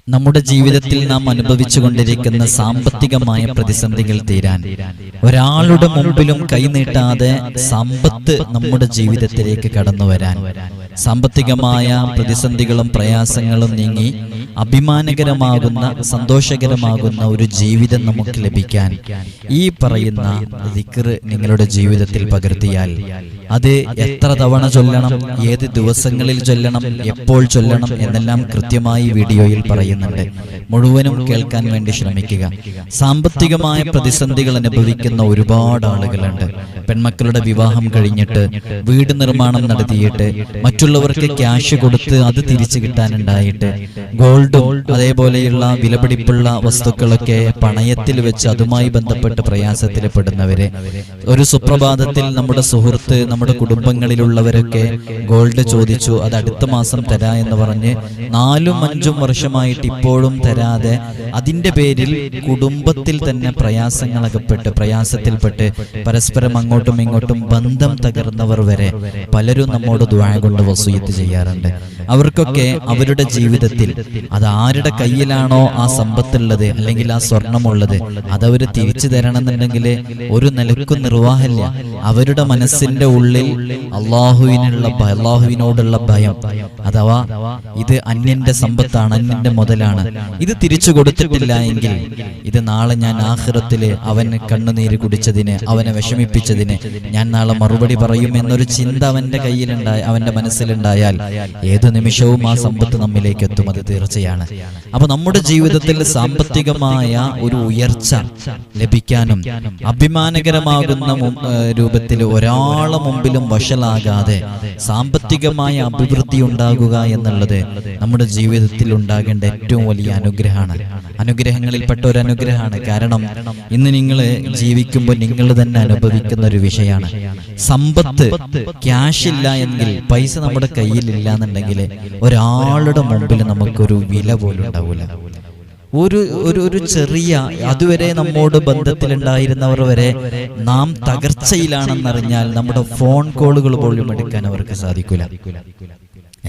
നമ്മുടെ ജീവിതത്തിൽ നാം അനുഭവിച്ചു കൊണ്ടിരിക്കുന്ന സാമ്പത്തികമായ പ്രതിസന്ധികൾ തീരാൻ ഒരാളുടെ മുമ്പിലും കൈനീട്ടാതെ സമ്പത്ത് നമ്മുടെ ജീവിതത്തിലേക്ക് കടന്നു വരാൻ, സാമ്പത്തികമായ പ്രതിസന്ധികളും പ്രയാസങ്ങളും നീങ്ങി അഭിമാനകരമാകുന്ന സന്തോഷകരമാകുന്ന ഒരു ജീവിതം നമുക്ക് ലഭിക്കാൻ ഈ പറയുന്ന ദിക്ർ നിങ്ങളുടെ ജീവിതത്തിൽ പകർത്തിയാൽ അത് എത്ര തവണ ചൊല്ലണം, ഏത് ദിവസങ്ങളിൽ ചൊല്ലണം, എപ്പോൾ ചൊല്ലണം എന്നെല്ലാം കൃത്യമായി വീഡിയോയിൽ പറയുന്നുണ്ട്. മുഴുവനും കേൾക്കാൻ വേണ്ടി ശ്രമിക്കുക. സാമ്പത്തികമായ പ്രതിസന്ധികൾ അനുഭവിക്കുന്ന ഒരുപാട് ആളുകളുണ്ട്. പെൺമക്കളുടെ വിവാഹം കഴിഞ്ഞിട്ട് വീട് നിർമ്മാണം നടത്തിയിട്ട് മറ്റുള്ളവർക്ക് ക്യാഷ് കൊടുത്ത് അത് തിരിച്ചു കിട്ടാനുണ്ടായിട്ട് ഗോൾഡും അതേപോലെയുള്ള വിലപിടിപ്പുള്ള വസ്തുക്കളൊക്കെ പണയത്തിൽ വെച്ച് അതുമായി ബന്ധപ്പെട്ട് പ്രയാസത്തിൽ പെടുന്നവര്, ഒരു സുപ്രഭാതത്തിൽ നമ്മുടെ സുഹൃത്ത്, നമ്മുടെ കുടുംബങ്ങളിലുള്ളവരൊക്കെ ഗോൾഡ് ചോദിച്ചു, അത് അടുത്ത മാസം തരാ എന്ന് പറഞ്ഞ് 4-5 വർഷമായിട്ട് ഇപ്പോഴും തരാതെ അതിന്റെ പേരിൽ കുടുംബത്തിൽ തന്നെ പ്രയാസത്തിൽപ്പെട്ട് പരസ്പരം അങ്ങോട്ടും ഇങ്ങോട്ടും ബന്ധം തകർന്നവർ വരെ പലരും നമ്മോട് ദുആ കൊണ്ട് വസിയത്ത് ചെയ്യാറുണ്ട്. അവർക്കൊക്കെ അവരുടെ ജീവിതത്തിൽ അത് ആരുടെ കയ്യിലാണോ ആ സമ്പത്തുള്ളത് അല്ലെങ്കിൽ ആ സ്വർണമുള്ളത് അതവർ തിരിച്ചു തരണമെന്നുണ്ടെങ്കിൽ ഒരു നിലക്കും നിർവാഹമില്ല. അവരുടെ മനസ്സിന്റെ ഉള്ളിൽ അള്ളാഹുവിനോടുള്ള ഭയം, അഥവാ ഇത് അന്യന്റെ സമ്പത്താണ്, അന്യന്റെ മുതലാണ്, ഇത് തിരിച്ചു കൊടുത്തിട്ടില്ല എങ്കിൽ ഇത് നാളെ ഞാൻ ആഖിറത്തില് അവന് കണ്ണുനീര് കുടിച്ചതിന്, അവനെ വിഷമിപ്പിച്ചതിന് ഞാൻ നാളെ മറുപടി പറയും എന്നൊരു ചിന്ത അവന്റെ മനസ്സിലുണ്ടായാൽ ഏതു നിമിഷവും ആ സമ്പത്ത് നമ്മിലേക്ക് എത്തും. അത് തീർച്ചയാണ്. അപ്പൊ നമ്മുടെ ജീവിതത്തിൽ സാമ്പത്തികമായ ഒരു ഉയർച്ച ലഭിക്കാനും അഭിമാനകരമാകുന്ന രൂപത്തിൽ ഒരാളെ മുമ്പിലും വഷളാകാതെ സാമ്പത്തികമായ അഭിവൃദ്ധി ഉണ്ടാകുക എന്നുള്ളത് നമ്മുടെ ജീവിതത്തിൽ ഉണ്ടാകേണ്ട ഏറ്റവും വലിയ അനുഗ്രഹമാണ്. അനുഗ്രഹങ്ങളിൽപ്പെട്ട ഒരു അനുഗ്രഹമാണ്. കാരണം ഇന്ന് നിങ്ങൾ ജീവിക്കുമ്പോൾ നിങ്ങൾ തന്നെ അനുഭവിക്കുന്ന ഒരു വിഷയമാണ് സമ്പത്ത്. ക്യാഷ് ഇല്ല എങ്കിൽ, പൈസ നമ്മുടെ കയ്യിലില്ല എന്നുണ്ടെങ്കിൽ ഒരാളുടെ മുമ്പിൽ നമുക്കൊരു വില പോലും ഉണ്ടാവില്ല. ഒരു ചെറിയ, അതുവരെ നമ്മോട് ബന്ധത്തിലുണ്ടായിരുന്നവർ വരെ നാം തകർച്ചയിലാണെന്നറിഞ്ഞാൽ നമ്മുടെ ഫോൺ കോളുകൾ പോലും എടുക്കാൻ അവർക്ക് സാധിക്കില്ല.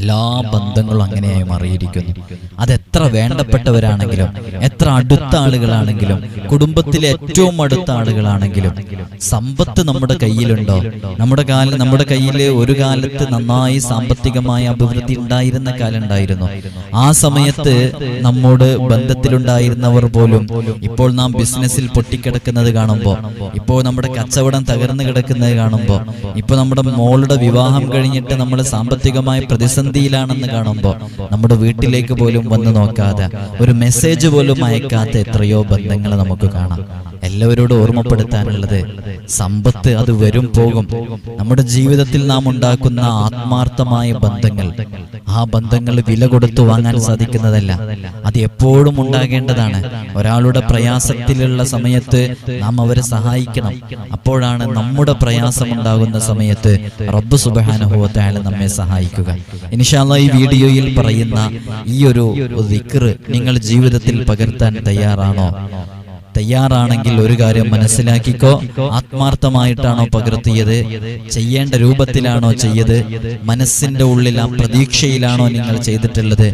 എല്ലാ ബന്ധങ്ങളും അങ്ങനെയായി മാറിയിരിക്കുന്നു. അതെത്ര വേണ്ടപ്പെട്ടവരാണെങ്കിലും, എത്ര അടുത്ത ആളുകളാണെങ്കിലും, കുടുംബത്തിലെ ഏറ്റവും അടുത്ത ആളുകളാണെങ്കിലും, സമ്പത്ത് നമ്മുടെ കയ്യിലുണ്ടോ? നമ്മുടെ കയ്യിൽ ഒരു കാലത്ത് നന്നായി സാമ്പത്തികമായ അഭിവൃദ്ധി ഉണ്ടായിരുന്ന കാലം ഉണ്ടായിരുന്നു. ആ സമയത്ത് നമ്മോട് ബന്ധത്തിലുണ്ടായിരുന്നവർ പോലും ഇപ്പോൾ നാം ബിസിനസ്സിൽ പൊട്ടിക്കിടക്കുന്നത് കാണുമ്പോൾ, ഇപ്പോൾ നമ്മുടെ കച്ചവടം തകർന്നു കിടക്കുന്നത് കാണുമ്പോൾ, ഇപ്പോൾ നമ്മുടെ മോളുടെ വിവാഹം കഴിഞ്ഞിട്ട് നമ്മൾ സാമ്പത്തികമായ പ്രതിസന്ധിയിലാണെന്ന് കാണുമ്പോൾ നമ്മുടെ വീട്ടിലേക്ക് പോലും വന്ന് നോക്കാതെ, ഒരു മെസ്സേജ് പോലും അയക്കാത്ത എത്രയോ ബന്ധങ്ങൾ നമുക്ക് കാണാം. എല്ലാവരോടും ഓർമ്മപ്പെടുത്താനുള്ളത്, സമ്പത്ത് അത് വരും പോകും. നമ്മുടെ ജീവിതത്തിൽ നാം ഉണ്ടാക്കുന്ന ആത്മാർത്ഥമായ ബന്ധങ്ങൾ, ആ ബന്ധങ്ങൾ വില കൊടുത്തു വാങ്ങാൻ സാധിക്കുന്നതല്ല. അത് എപ്പോഴും ഉണ്ടാകേണ്ടതാണ്. ഒരാളുടെ പ്രയാസത്തിലുള്ള സമയത്ത് നാം അവരെ സഹായിക്കണം. അപ്പോഴാണ് നമ്മുടെ പ്രയാസം ഉണ്ടാകുന്ന സമയത്ത് റബ്ബ് സുബ്ഹാനഹു വ തആല നമ്മെ സഹായിക്കുക. ഇൻഷാ അല്ലാഹ് ഈ വീഡിയോയിൽ പറയുന്ന ഈ ഒരു ദിക്ർ നിങ്ങൾ ജീവിതത്തിൽ പകർത്താൻ തയ്യാറാണോ? തയ്യാറാണെങ്കിൽ ഒരു കാര്യം മനസ്സിലാക്കിക്കോ, ആത്മാർത്ഥമായിട്ടാണോ പകർത്തിയത്, ചെയ്യേണ്ട രൂപത്തിലാണോ ചെയ്ത്, മനസ്സിന്റെ ഉള്ളിൽ ആ പ്രതീക്ഷയിലാണോ നിങ്ങൾ ചെയ്തിട്ടുള്ളത്?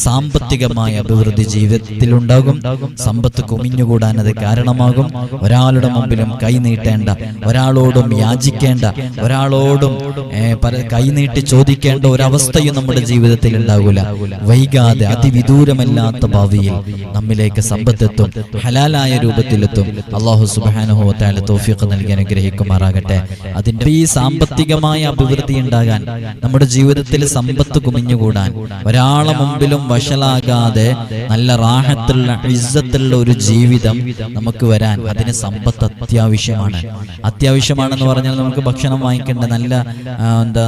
സാമ്പത്തികമായ അഭിവൃദ്ധി ജീവിതത്തിലുണ്ടാകും. സമ്പത്ത് കുമിഞ്ഞുകൂടാൻ അത് കാരണമാകും. ഒരാളുടെ മുമ്പിലും കൈനീട്ടേണ്ട, ഒരാളോടും യാചിക്കേണ്ട, ഒരാളോടും കൈനീട്ടി ചോദിക്കേണ്ട ഒരവസ്ഥയും നമ്മുടെ ജീവിതത്തിൽ ഉണ്ടാകില്ല. വൈകാതെ അതിവിദൂരമല്ലാത്ത ഭാവിയിൽ നമ്മിലേക്ക് സമ്പത്തെത്തും, ഹലാലായ രൂപത്തിലെത്തും. അല്ലാഹു സുബ്ഹാനഹു വ തആല തൗഫീഖ് നൽകി അനുഗ്രഹിക്കുമാറാകട്ടെ. അതിന്റെ ഈ സാമ്പത്തികമായ അഭിവൃദ്ധി ഉണ്ടാകാൻ, നമ്മുടെ ജീവിതത്തിൽ സമ്പത്ത് കുമിഞ്ഞുകൂടാൻ, ഒരാളെ മുമ്പിലും വഷളാകാതെ നല്ല റാഹത്തുള്ള ഇസ്സത്തുള്ള ഒരു ജീവിതം നമുക്ക് വരാൻ അതിന് സമ്പത്ത് അത്യാവശ്യമാണെന്ന് പറഞ്ഞാൽ നമുക്ക് ഭക്ഷണം വാങ്ങിക്കേണ്ട, നല്ല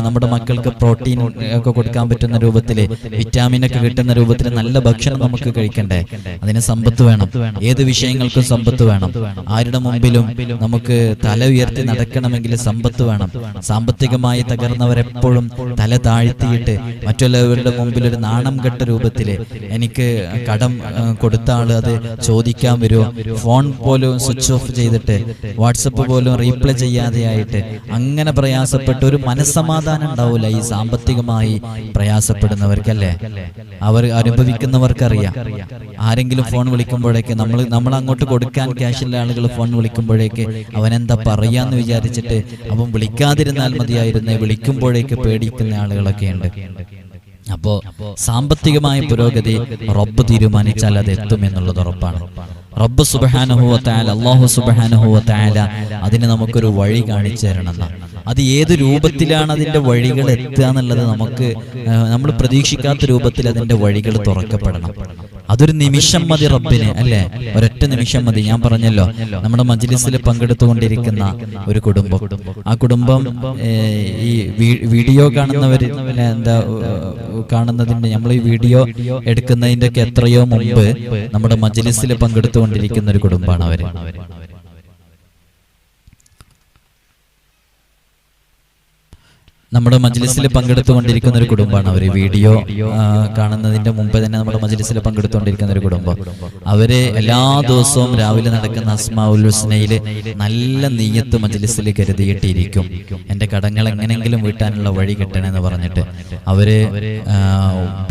നമ്മുടെ മക്കൾക്ക് പ്രോട്ടീൻ ഒക്കെ കൊടുക്കാൻ പറ്റുന്ന രൂപത്തിൽ, വിറ്റാമിൻ ഒക്കെ കിട്ടുന്ന രൂപത്തിൽ നല്ല ഭക്ഷണം നമുക്ക് കഴിക്കണ്ടേ? അതിന് സമ്പത്ത് വേണം. ഏത് വിഷയങ്ങൾക്കും സമ്പത്ത് വേണം. ആരുടെ മുമ്പിലും നമുക്ക് തല ഉയർത്തി നടക്കണമെങ്കിൽ സമ്പത്ത് വേണം. സാമ്പത്തികമായി തകർന്നവരെപ്പോഴും തല താഴ്ത്തിയിട്ട് മറ്റുള്ളവരുടെ മുമ്പിൽ ഒരു നാണം കെട്ട രൂപത്തിൽ എനിക്ക് കടം കൊടുത്ത ആള് അത് ചോദിക്കാൻ വരുമോ, ഫോൺ പോലും സ്വിച്ച് ഓഫ് ചെയ്തിട്ട് വാട്സപ്പ് പോലും റീപ്ലൈ ചെയ്യാതെയായിട്ട് അങ്ങനെ പ്രയാസപ്പെട്ട് ഒരു മനസ്സമാധാനം ഉണ്ടാവില്ല ഈ സാമ്പത്തികമായി പ്രയാസപ്പെടുന്നവർക്കല്ലേ. അവർ അനുഭവിക്കുന്നവർക്കറിയാം. ആരെങ്കിലും ഫോൺ വിളിക്കുമ്പോഴേക്ക് നമ്മൾ അങ്ങോട്ട് കൊടുക്കാൻ ക്യാഷുള്ള ആളുകൾ ഫോൺ വിളിക്കുമ്പോഴേക്ക് അവനെന്താ പറയാന്ന് വിചാരിച്ചിട്ട് അവൻ വിളിക്കാതിരുന്നാൽ മതിയായിരുന്നു, വിളിക്കുമ്പോഴേക്ക് പേടിക്കുന്ന ആളുകളൊക്കെ ഉണ്ട്. അപ്പോ സാമ്പത്തികമായ പുരോഗതി റബ്ബ് തീരുമാനിച്ചാൽ അത് എത്തുമെന്നുള്ളത് ഉറപ്പാണ്. റബ്ബ് സുബ്ഹാനഹു വ തആല, അല്ലാഹു സുബ്ഹാനഹു വ തആല അതിന് നമുക്കൊരു വഴി കാണിച്ചു തരണമെന്നാണ്. അത് ഏത് രൂപത്തിലാണ് അതിന്റെ വഴികൾ എത്തുക എന്നുള്ളത് നമ്മൾ പ്രതീക്ഷിക്കാത്ത രൂപത്തിൽ അതിന്റെ വഴികൾ തുറക്കപ്പെടണം. അതൊരു നിമിഷം മതി റബ്ബിന്, അല്ലേ? ഒരൊറ്റ നിമിഷം മതി. ഞാൻ പറഞ്ഞല്ലോ, നമ്മുടെ മജ്ലിസിൽ പങ്കെടുത്തുകൊണ്ടിരിക്കുന്ന ഒരു കുടുംബം, ആ കുടുംബം ഈ വീഡിയോ കാണുന്നതിന്റെ നമ്മൾ ഈ വീഡിയോ എടുക്കുന്നതിന്റെ ഒക്കെ എത്രയോ മുമ്പ് നമ്മുടെ മജ്ലിസിൽ പങ്കെടുത്തുകൊണ്ടിരിക്കുന്ന ഒരു കുടുംബമാണ് അവര്. നമ്മുടെ മജ്ലിസിൽ പങ്കെടുത്തുകൊണ്ടിരിക്കുന്ന ഒരു കുടുംബമാണ് അവർ. വീഡിയോ കാണുന്നതിന്റെ മുമ്പ് തന്നെ നമ്മുടെ മജ്ലിസിൽ പങ്കെടുത്തുകൊണ്ടിരിക്കുന്ന ഒരു കുടുംബം. അവര് എല്ലാ ദിവസവും രാവിലെ നടക്കുന്ന അസ്മാഉൽ ഹുസ്നയില് നല്ല നിയ്യത്ത് മജ്ലിസിൽ കരുതിയിട്ടിരിക്കും. എന്റെ കടങ്ങൾ എങ്ങനെങ്കിലും വീട്ടാനുള്ള വഴി കിട്ടണമെന്ന് പറഞ്ഞിട്ട് അവര്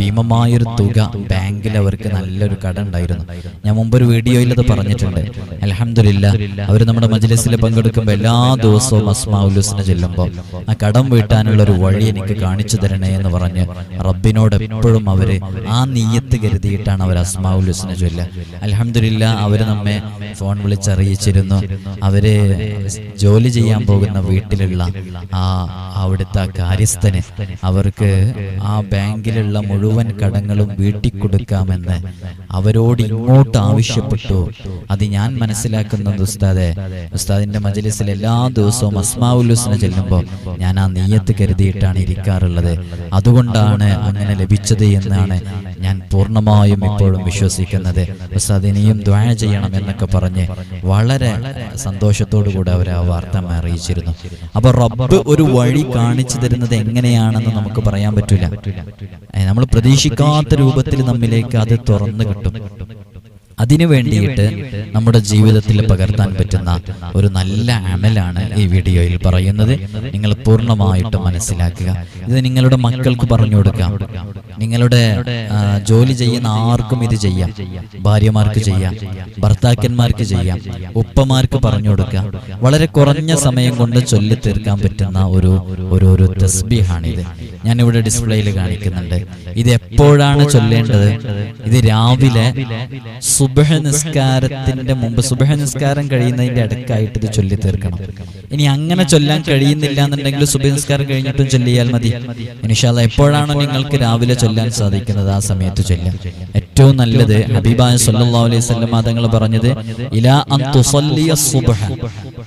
ഭീമമായൊരു തുക ബാങ്കിൽ അവർക്ക് നല്ലൊരു കട ഉണ്ടായിരുന്നു. ഞാൻ മുമ്പൊരു വീഡിയോയിൽ അത് പറഞ്ഞിട്ടുണ്ട്. അൽഹംദുലില്ലാ അവർ നമ്മുടെ മജ്ലിസിൽ പങ്കെടുക്കുമ്പോൾ എല്ലാ ദിവസവും അസ്മാഉൽ ഹുസ്ന ചൊല്ലുമ്പോൾ ആ കടം വീട്ടാൻ ഒരു വഴി എനിക്ക് കാണിച്ചു തരണേ എന്ന് പറഞ്ഞ് റബ്ബിനോട് എപ്പോഴും അവര് ആ നിയ്യത്ത് കരുതിയിട്ടാണ് അവർ അസ്മാഉൽ ഹുസ്ന ചൊല്ലുക. അൽഹംദുലില്ലാ അവര് നമ്മെ ഫോൺ വിളിച്ചറിയിച്ചിരുന്നു. അവര് ജോലി ചെയ്യാൻ പോകുന്ന വീട്ടിലുള്ള അവിടുത്തെ കാര്യസ്ഥന് അവർക്ക് ആ ബാങ്കിലുള്ള മുഴുവൻ കടങ്ങളും വീട്ടിക്കൊടുക്കാമെന്ന് അവരോട് ഇങ്ങോട്ട് ആവശ്യപ്പെട്ടു. അത് ഞാൻ മനസ്സിലാക്കുന്നത് ഉസ്താദിന്റെ മജ്ലിസിൽ എല്ലാ ദിവസവും അസ്മാഉൽ ഹുസ്ന ചൊല്ലുമ്പോൾ ഞാൻ ആ നിയ്യത്ത് കരുതിയിട്ടാണ് ഇരിക്കാറുള്ളത്. അതുകൊണ്ടാണ് അങ്ങനെ ലഭിച്ചത് എന്നാണ് ഞാൻ പൂർണ്ണമായും ഇപ്പോഴും വിശ്വസിക്കുന്നത്. ഉസ്താദ് ഇനിയും ദുആ ചെയ്യണം എന്നൊക്കെ പറഞ്ഞ് വളരെ സന്തോഷത്തോടു കൂടെ അവർ ആ വാർത്ത അറിയിച്ചിരുന്നു. അപ്പൊ റബ്ബ് ഒരു വഴി കാണിച്ചു തരുന്നത് എങ്ങനെയാണെന്ന് നമുക്ക് പറയാൻ പറ്റില്ല. നമ്മൾ പ്രതീക്ഷിക്കാത്ത രൂപത്തിൽ നമ്മിലേക്ക് അത് തുറന്നു കിട്ടും. അതിനു വേണ്ടിയിട്ട് നമ്മുടെ ജീവിതത്തിൽ പകർത്താൻ പറ്റുന്ന ഒരു നല്ല അമലാണ് ഈ വീഡിയോയിൽ പറയുന്നത്. നിങ്ങൾ പൂർണ്ണമായിട്ടും മനസ്സിലാക്കുക. ഇത് നിങ്ങളുടെ മക്കൾക്ക് പറഞ്ഞു കൊടുക്കാം. നിങ്ങളുടെ ജോലി ചെയ്യുന്ന ആർക്കും ഇത് ചെയ്യാം. ഭാര്യമാർക്ക് ചെയ്യാം, ഭർത്താക്കന്മാർക്ക് ചെയ്യാം, ഉപ്പമാർക്ക് പറഞ്ഞു കൊടുക്കാം. വളരെ കുറഞ്ഞ സമയം കൊണ്ട് ചൊല്ലി തീർക്കാൻ പറ്റുന്ന ഒരു തസ്ബീഹാണിത്. ഞാനിവിടെ ഡിസ്പ്ലേയിൽ കാണിക്കുന്നുണ്ട്. ഇത് എപ്പോഴാണ് ചൊല്ലേണ്ടത്? ഇത് രാവിലെ സുബ്ഹ് നിസ്കാരത്തിന്റെ മുമ്പ്, സുബ്ഹ് നിസ്കാരം കഴിയുന്നതിന്റെ ഇടയ്ക്കായിട്ട് ഇത് ചൊല്ലി തീർക്കണം. ഇനി അങ്ങനെ ചൊല്ലാൻ കഴിയുന്നില്ല എന്നുണ്ടെങ്കിൽ സുബ്ഹ് നിസ്കാരം കഴിഞ്ഞിട്ടും ചൊല്ലിയാൽ മതി. ഇൻഷാ അല്ലാഹ് എപ്പോഴാണോ നിങ്ങൾക്ക് രാവിലെ ചൊല്ലാൻ സാധിക്കുന്നത് ആ സമയത്ത് ചൊല്ലാം. ഏറ്റവും നല്ലത് ഹബീബായ സല്ലല്ലാഹു അലൈഹി വസല്ലം തങ്ങൾ പറഞ്ഞത് ഇലാ അൻ തുസല്ലിയ സുബ്ഹ്,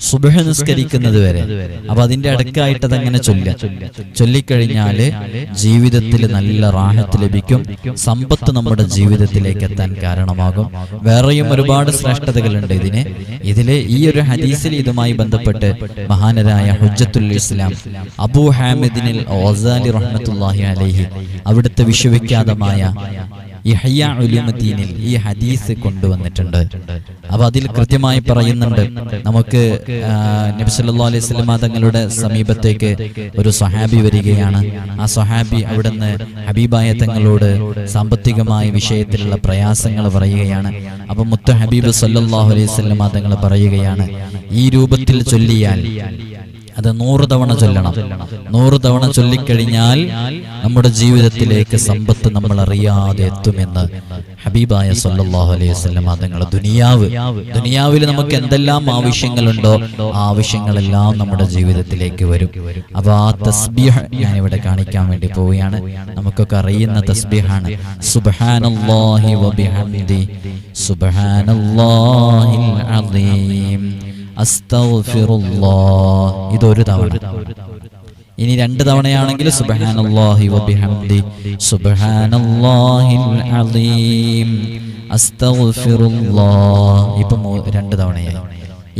സുബ്ഹ് നിസ്കരിക്കുന്നത് വരെ. അപ്പൊ അതിന്റെ ഇടയ്ക്കായിട്ട് അതങ്ങനെ ചൊല്ലിക്കഴിഞ്ഞാല് ജീവിതത്തിൽ നല്ല റാഹത്ത് ലഭിക്കും. സമ്പത്ത് നമ്മുടെ ജീവിതത്തിലേക്ക് എത്താൻ കാരണമാകും. വേറെയും ഒരുപാട് ശ്രേഷ്ഠതകളുണ്ട് ഇതില് ഈ ഒരു ഹദീസിൽ ഇതുമായി ബന്ധപ്പെട്ട് മഹാനരായ ഹുജ്ജത്തുൽ ഇസ്ലാം അബൂ ഹാമിദിനിൽ ഗസാലി റഹ്മത്തുള്ളാഹി അലൈഹി അവിടുത്തെ വിശ്വവിഖ്യാതമായ ഇഹ്യാ ഉലൂമുദ്ദീനിൽ ഈ ഹദീസ് കൊണ്ടുവന്നിട്ടുണ്ട്. അപ്പൊ അതിൽ കൃത്യമായി പറയുന്നുണ്ട്, നമുക്ക് നബി സല്ലല്ലാഹു അലൈഹി വസല്ലം തങ്ങളുടെ സമീപത്തേക്ക് ഒരു സ്വഹാബി വരികയാണ്. ആ സ്വഹാബി അവിടുന്ന് ഹബീബായ തങ്ങളോട് സാമ്പത്തികമായ വിഷയത്തിലുള്ള പ്രയാസങ്ങൾ പറയുകയാണ്. അപ്പൊ മുത്ത ഹബീബ് സല്ലല്ലാഹു അലൈഹി വസല്ലം തങ്ങൾ പറയുകയാണ്, ഈ രൂപത്തിൽ ചൊല്ലിയാൽ അത് 100 തവണ ചൊല്ലണം. 100 തവണ ചൊല്ലിക്കഴിഞ്ഞാൽ നമ്മുടെ ജീവിതത്തിലേക്ക് സമ്പത്ത് നമ്മൾ അറിയാതെ എത്തുമെന്ന് ഹബീബായ സല്ലല്ലാഹു അലൈഹി വസല്ലം തങ്ങൾ. ദുനിയാവിൽ നമുക്ക് എന്തെല്ലാം ആവശ്യങ്ങളുണ്ടോ ആ ആവശ്യങ്ങളെല്ലാം നമ്മുടെ ജീവിതത്തിലേക്ക് വരും. അപ്പൊ ആ തസ്ബീഹ് ഞാൻ ഇവിടെ കാണിക്കാൻ വേണ്ടി പോവുകയാണ്. നമുക്കൊക്കെ അറിയുന്ന തസ്ബീഹാണ് സുബ്ഹാനല്ലാഹി വബിഹംദി സുബ്ഹാനല്ലാഹിൽ അസീം അസ്തഗ്ഫിറുല്ലാഹ്. ഇതൊരു തവണ. ഇനി 2 തവണയാണെങ്കിൽ സുബ്ഹാനല്ലാഹി വബിഹംദി സുബ്ഹാനല്ലാഹിൽ അസീം അസ്തഗ്ഫിറുല്ലാഹ്. ഇപ്പം 2 തവണയായി.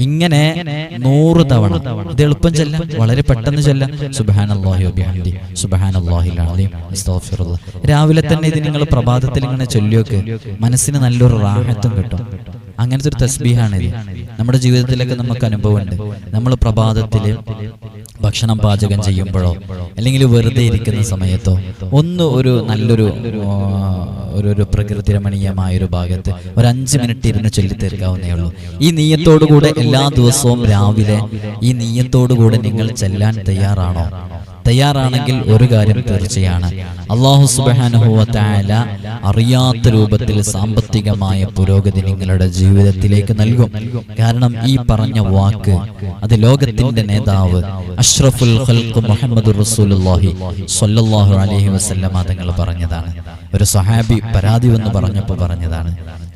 ഇങ്ങനെ 100 തവണ. ഇത് എളുപ്പം ചെല്ലാം, വളരെ പെട്ടെന്ന് ചെല്ലാം. സുബ്ഹാനല്ലാഹി വബിഹംദി സുബ്ഹാനല്ലാഹിൽ അലീം അസ്തഗ്ഫിറുല്ലാഹ്. രാവിലെ തന്നെ ഇത് നിങ്ങൾ പ്രഭാതത്തിൽ ഇങ്ങനെ ചൊല്ലിയൊക്കെ മനസ്സിന് നല്ലൊരു റാഹത്തും കിട്ടും. അങ്ങനത്തെ ഒരു തസ്ബീഹാണിത്. നമ്മുടെ ജീവിതത്തിലൊക്കെ നമുക്ക് അനുഭവമുണ്ട്. നമ്മൾ പ്രഭാതത്തിൽ ഭക്ഷണം പാചകം ചെയ്യുമ്പോഴോ അല്ലെങ്കിൽ വെറുതെ ഇരിക്കുന്ന സമയത്തോ ഒരു നല്ലൊരു ഒരു പ്രകൃതി രമണീയമായൊരു ഭാഗത്ത് ഒരു 5 മിനിറ്റ് ഇരുന്ന് ചൊല്ലി തീർക്കാവുന്നേ ഉള്ളൂ. ഈ നിയ്യത്തോടുകൂടെ എല്ലാ ദിവസവും രാവിലെ ഈ നിയ്യത്തോടുകൂടെ നിങ്ങൾ ചെല്ലാൻ തയ്യാറാണോ? തയ്യാറാണെങ്കിൽ ഒരു കാര്യം തീർച്ചയാണ്, അല്ലാഹു സുബ്ഹാനഹു വ തആല അറിയാത്ത രൂപത്തിൽ സാമ്പത്തികമായ പുരോഗതി നിങ്ങളുടെ ജീവിതത്തിലേക്ക് നൽകും. കാരണം ഈ പറഞ്ഞ വാക്ക് അത് ലോകത്തിന്റെ നേതാവ് അഷ്റഫുൽ ഖൽഖ് മുഹമ്മദുർ റസൂലുള്ളാഹി സ്വല്ലല്ലാഹു അലൈഹി വസല്ലമ തങ്ങൾ പറഞ്ഞതാണ്. ഒരു സഹാബി പരാതി വന്ന് പറഞ്ഞപ്പോൾ പറഞ്ഞതാണ്.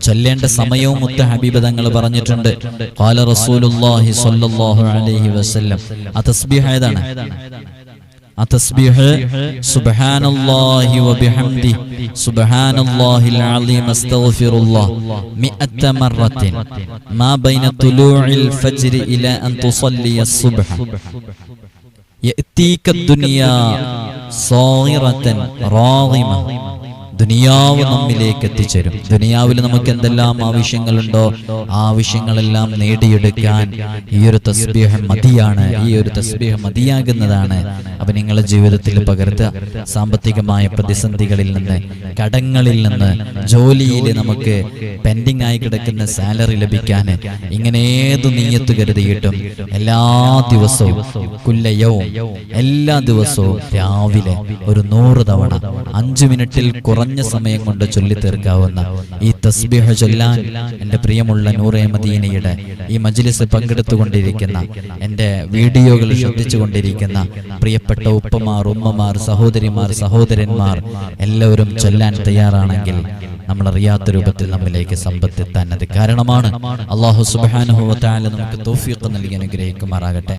ചൊല്ലേണ്ട സമയവും മുത്ത ഹബീബ് തങ്ങൾ പറഞ്ഞിട്ടുണ്ട്. ഖാല റസൂലുള്ളാഹി സ്വല്ലല്ലാഹു അലൈഹി വസല്ലം. ആ തസ്ബീഹ് ഏതാണ്? ആ തസ്ബീഹ് സുബ്ഹാനല്ലാഹി വബിഹംദി സുബ്ഹാനല്ലാഹിൽ അലീം അസ്തഗ്ഫിറുല്ലാഹ് 100 മറത്തിൻ മാ ബൈന തുലൂഇൽ ഫജ്രി ഇലാ അൻ തുസല്ലി അസ്സുബ്ഹ യഅതീക ദുനിയാ സാഗിറതൻ റാഗിമ. ദുനിയാവ് നമ്മിലേക്ക് എത്തിച്ചേരും. ദുനിയാവിൽ നമുക്ക് എന്തെല്ലാം ആവശ്യങ്ങളുണ്ടോ ആ ആവശ്യങ്ങളെല്ലാം നേടിയെടുക്കാൻ ഈ ഒരു തസ്ബീഹ് മതിയാണ്. ഈ ഒരു തസ്ബീഹ് മതിയാകുന്നതാണ്. അപ്പൊ നിങ്ങളുടെ ജീവിതത്തിൽ പകർത്തുക. സാമ്പത്തികമായ പ്രതിസന്ധികളിൽ നിന്ന്, കടങ്ങളിൽ നിന്ന്, ജോലിയിൽ നമുക്ക് പെൻഡിങ് ആയി കിടക്കുന്ന സാലറി ലഭിക്കാൻ ഇങ്ങനെ ഏതു നിയ്യത്ത് കരുതിയിട്ടും എല്ലാ ദിവസവും കുല്ലയവും എല്ലാ ദിവസവും രാവിലെ ഒരു 100 തവണ 5 മിനിറ്റിൽ കുറഞ്ഞ സമയം കൊണ്ട് ചൊല്ലി തീർക്കാവുന്ന ഈ തസ്ബീഹ് ചൊല്ലാൻ എൻ്റെ പ്രിയമുള്ള നൂറെ മദീനയുടെ ഈ മജ്ലിസ് പങ്കെടുത്തുകൊണ്ടിരിക്കുന്ന, എൻ്റെ വീഡിയോകൾ ശ്രദ്ധിച്ചുകൊണ്ടിരിക്കുന്ന പ്രിയപ്പെട്ട ഉപ്പമാർ, ഉമ്മമാർ, സഹോദരിമാർ, സഹോദരന്മാർ എല്ലാവരും ചൊല്ലാൻ തയ്യാറാണെങ്കിൽ നമ്മൾ അറിയാത്ത രൂപത്തിൽ നമ്മിലേക്ക് സമ്പത്ത് എത്താൻ അത് കാരണമാണ്. അല്ലാഹു സുബ്ഹാനഹു വ തആല നമുക്ക് തൗഫീഖ് നൽകി അനുഗ്രഹിക്കുമാറാകട്ടെ.